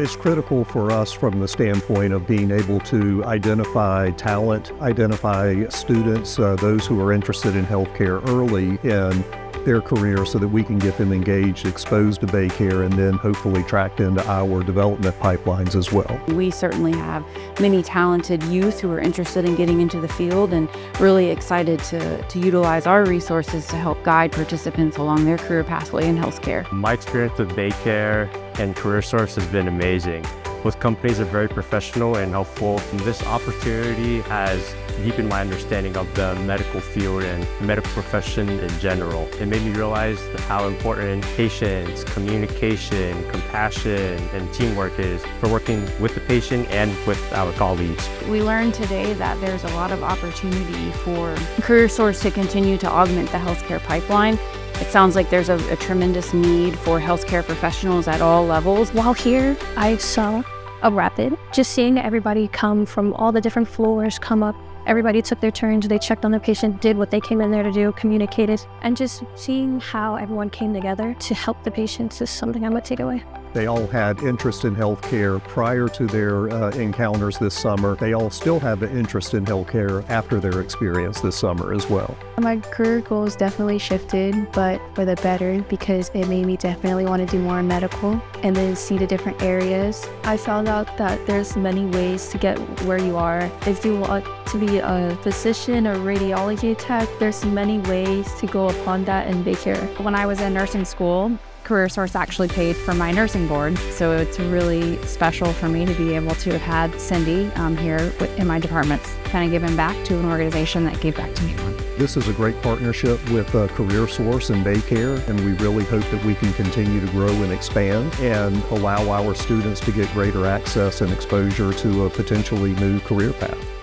It's critical for us from the standpoint of being able to identify talent, identify students, those who are interested in healthcare early in their career so that we can get them engaged, exposed to BayCare, and then hopefully tracked into our development pipelines as well. We certainly have many talented youth who are interested in getting into the field and really excited to utilize our resources to help guide participants along their career pathway in healthcare. My experience with BayCare and CareerSource has been amazing. Both companies are very professional and helpful. This opportunity has deepened my understanding of the medical field and the medical profession in general. It made me realize how important patience, communication, compassion, and teamwork is for working with the patient and with our colleagues. We learned today that there's a lot of opportunity for CareerSource to continue to augment the healthcare pipeline. It sounds like there's a tremendous need for healthcare professionals at all levels. While here, I saw a rapid. Just seeing everybody come from all the different floors come up. Everybody took their turns, they checked on the patient, did what they came in there to do, communicated, and just seeing how everyone came together to help the patients is something I'm gonna take away. They all had interest in healthcare prior to their encounters this summer. They all still have an interest in healthcare after their experience this summer as well. My career goals definitely shifted, but for the better, because it made me definitely want to do more in medical and then see the different areas. I found out that there's many ways to get where you are. If you want to be a physician or radiology tech, there's many ways to go upon that in BayCare. When I was in nursing school, CareerSource actually paid for my nursing board, so it's really special for me to be able to have had Cindy here in my departments, kind of giving back to an organization that gave back to me. This is a great partnership with CareerSource and BayCare, and we really hope that we can continue to grow and expand and allow our students to get greater access and exposure to a potentially new career path.